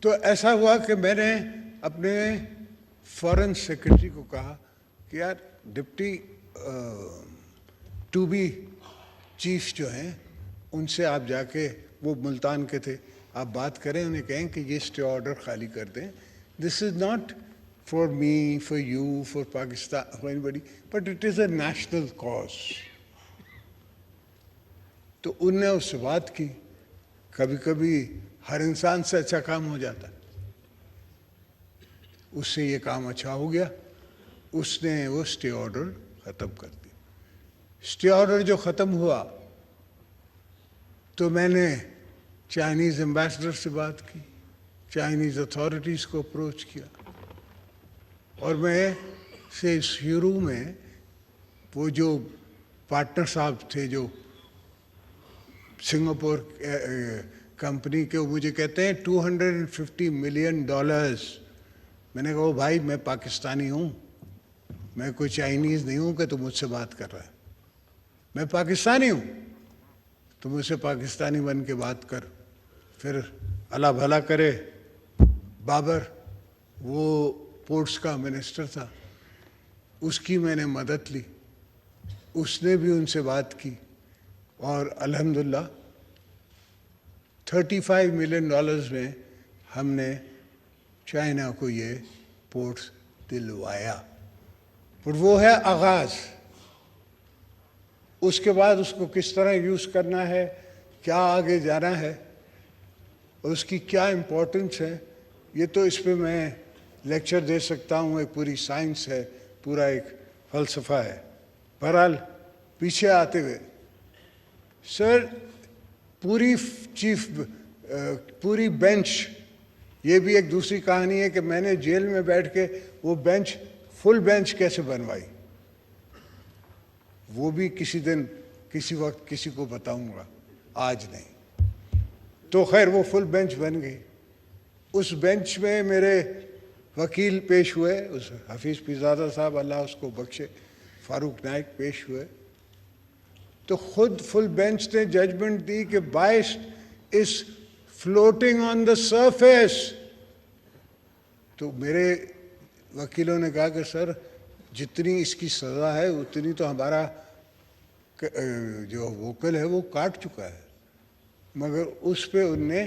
تو ایسا ہوا کہ میں نے اپنے فارن سیکرٹری کو کہا کہ یار ڈپٹی ٹو بی چیف جو ہیں ان سے آپ جا کے، وہ ملتان کے تھے، آپ بات کریں، انہیں کہیں کہ یہ اسٹے آرڈر خالی کر دیں. This is not for me, for you, for Pakistan, for anybody, but it is a national cause. تو ان نے اس سے بات کی. کبھی کبھی ہر انسان سے اچھا کام ہو جاتا. اس سے یہ کام اچھا ہو گیا، اس نے وہ اسٹے آرڈر ختم کر دیا. اسٹے آرڈر جو ختم ہوا تو میں نے چائنیز ایمبیسڈر سے بات کی، چائنیز اتھارٹیز کو اپروچ کیا، اور میں سے شروع میں وہ جو پارٹنر صاحب تھے جو سنگاپور کمپنی کے، وہ مجھے کہتے ہیں $250 ملین. میں نے کہا بھائی میں پاکستانی ہوں، میں کوئی چائنیز نہیں ہوں کہ تو مجھ سے بات کر رہا ہے. میں پاکستانی ہوں تو مجھ سے پاکستانی بن کے بات کر. پھر اللہ بھلا کرے بابر، وہ پورٹس کا منسٹر تھا، اس کی میں نے مدد لی، اس نے بھی ان سے بات کی، اور الحمدللہ $35 ملین میں ہم نے چائنا کو یہ پورٹس دلوایا. اور وہ ہے آغاز. اس کے بعد اس کو کس طرح یوز کرنا ہے، کیا آگے جانا ہے، اور اس کی کیا امپورٹنس ہے، یہ تو اس پہ میں لیکچر دے سکتا ہوں. ایک پوری سائنس ہے، پورا ایک فلسفہ ہے. بہرحال پیچھے آتے ہوئے سر، پوری بینچ، یہ بھی ایک دوسری کہانی ہے کہ میں نے جیل میں بیٹھ کے وہ بینچ، فل بینچ کیسے بنوائی، وہ بھی کسی دن کسی وقت کسی کو بتاؤں گا، آج نہیں. تو خیر وہ فل بینچ بن گئی. اس بینچ میں میرے وکیل پیش ہوئے، اس حفیظ پیرزادہ صاحب، اللہ اس کو بخشے، فاروق نائک پیش ہوئے. تو خود فل بینچ نے ججمنٹ دی کہ بائس از فلوٹنگ آن دا سرفیس. تو میرے وکیلوں نے کہا کہ سر جتنی اس کی سزا ہے اتنی تو ہمارا جو وکیل ہے وہ کاٹ چکا ہے. مگر اس پہ ان نے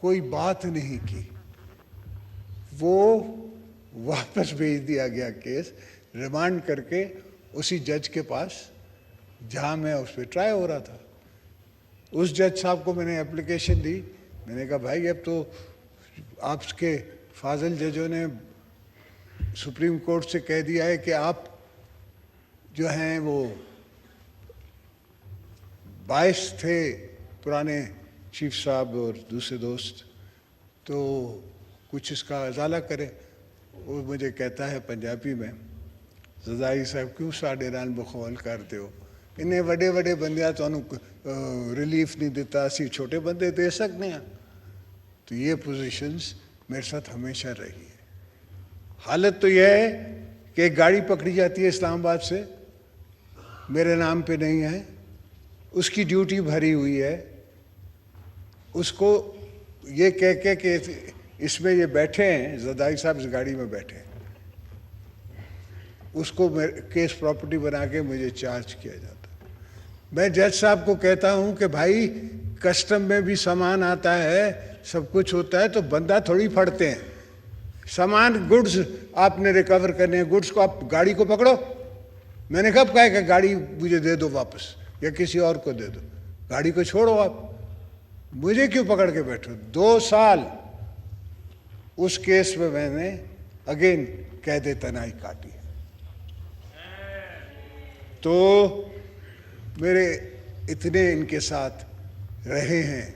کوئی بات نہیں کی. وہ واپس بھیج دیا گیا کیس، ریمانڈ کر کے اسی جج کے پاس جہاں میں اس پہ ٹرائی ہو رہا تھا. اس جج صاحب کو میں نے اپلیکیشن دی. میں نے کہا بھائی اب تو آپ کے فاضل ججوں نے سپریم کورٹ سے کہہ دیا ہے کہ آپ جو ہیں وہ باعث تھے، پرانے چیف صاحب اور دوسرے دوست، تو کچھ اس کا ازالہ کرے. وہ مجھے کہتا ہے پنجابی میں، زدائی صاحب کیوں ساڈے نال بخول کرتے ہو، انہیں وڈے وڈے بندیاں تانوں ریلیف نہیں دیتا، اسی چھوٹے بندے دے سکتے ہیں. تو یہ پوزیشنز میرے ساتھ ہمیشہ رہی ہے. حالت تو یہ ہے کہ ایک گاڑی پکڑی جاتی ہے اسلام آباد سے، میرے نام پہ نہیں ہے، اس کی ڈیوٹی بھری ہوئی ہے، اس کو یہ کہہ کہ اس میں یہ بیٹھے ہیں، زدائی صاحب اس گاڑی میں بیٹھے ہیں، اس کو کیس پراپرٹی بنا کے مجھے چارج کیا جاتا. میں جج صاحب کو کہتا ہوں کہ بھائی کسٹم میں بھی سامان آتا ہے، سب کچھ ہوتا ہے، تو بندہ تھوڑی پھڑتے ہیں. سامان گڈز آپ نے ریکور کرنے ہیں، گڈز کو آپ گاڑی کو پکڑو. میں نے کب کہا کہ گاڑی مجھے دے دو واپس یا کسی اور کو دے دو، گاڑی کو چھوڑو. آپ مجھے کیوں پکڑ کے بیٹھو؟ 2 سال اس کیس میں نے اگین قید تنہائی کاٹی. تو میرے اتنے ان کے ساتھ رہے ہیں،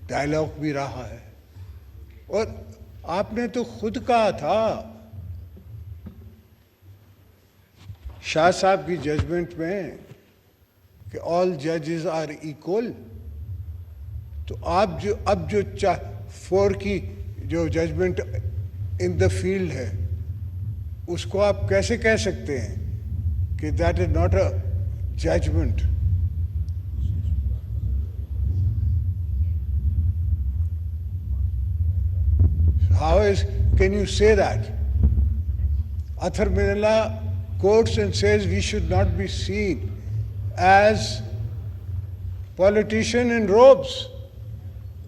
ڈائلاگ بھی رہا ہے. اور آپ نے تو خود کہا تھا شاہ صاحب کی ججمنٹ میں کہ آل ججز آر ایکول. تو آپ جو اب جو 4 کی جو ججمنٹ ان دا فیلڈ ہے، اس کو آپ کیسے کہہ سکتے ہیں کہ that is not a judgment? Can you say that? Athar Minella quotes and says we should not be seen as politician in robes.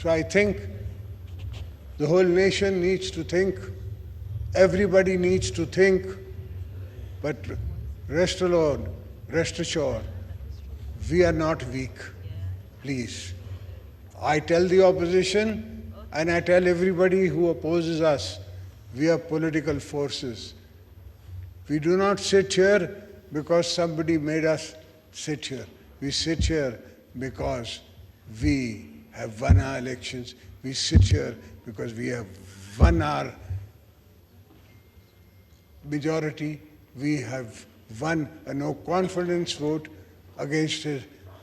So I think the whole nation needs to think, everybody needs to think, but rest alone, rest assured, we are not weak. Please. I tell the opposition and I tell everybody who opposes us, we are political forces. We do not sit here because somebody made us sit here. We sit here because we have won our elections. We sit here because we have won our majority. We have won a no confidence vote against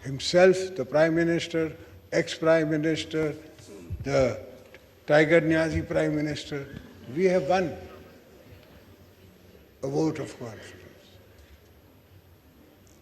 himself, the Prime Minister, ex-Prime Minister, the Tiger Niazi Prime Minister. We have won a vote of confidence.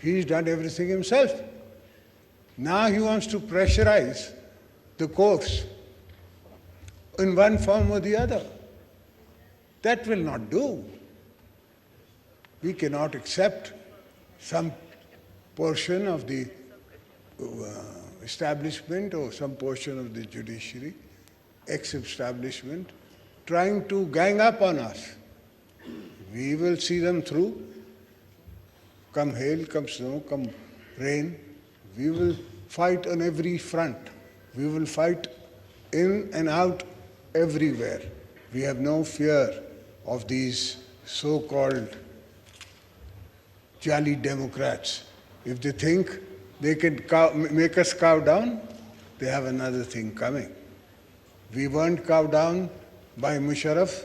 He's done everything himself. Now he wants to pressurize the courts in one form or the other. That will not do. We cannot accept some portion of the establishment or some portion of the judiciary, ex-establishment, trying to gang up on us. We will see them through. Come hail, come snow, come rain. We will fight on every front. We will fight in and out everywhere. We have no fear of these so-called jolly Democrats. If they think they can make us cow down, they have another thing coming. We weren't cowed down by Musharraf,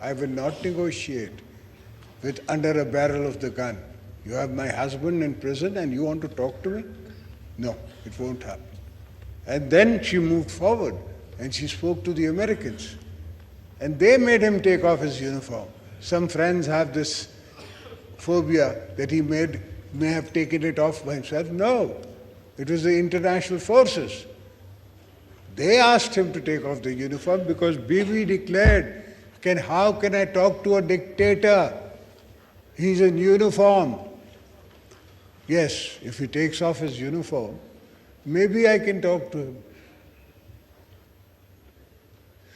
I will not negotiate with under a barrel of the gun. You have my husband in prison and you want to talk to me? No, it won't happen. And then she moved forward and she spoke to the Americans. And they made him take off his uniform. Some friends have this phobia that he may have taken it off by himself. No, it was the international forces. They asked him to take off the uniform because Bibi declared, how can I talk to a dictator? He's in uniform. Yes, if he takes off his uniform, maybe I can talk to him.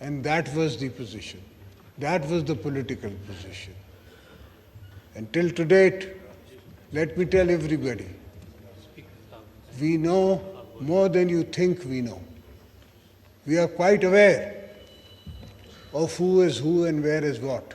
And that was the position. That was the political position. And till to date, let me tell everybody, we know more than you think we know. We are quite aware of who is who and where is what.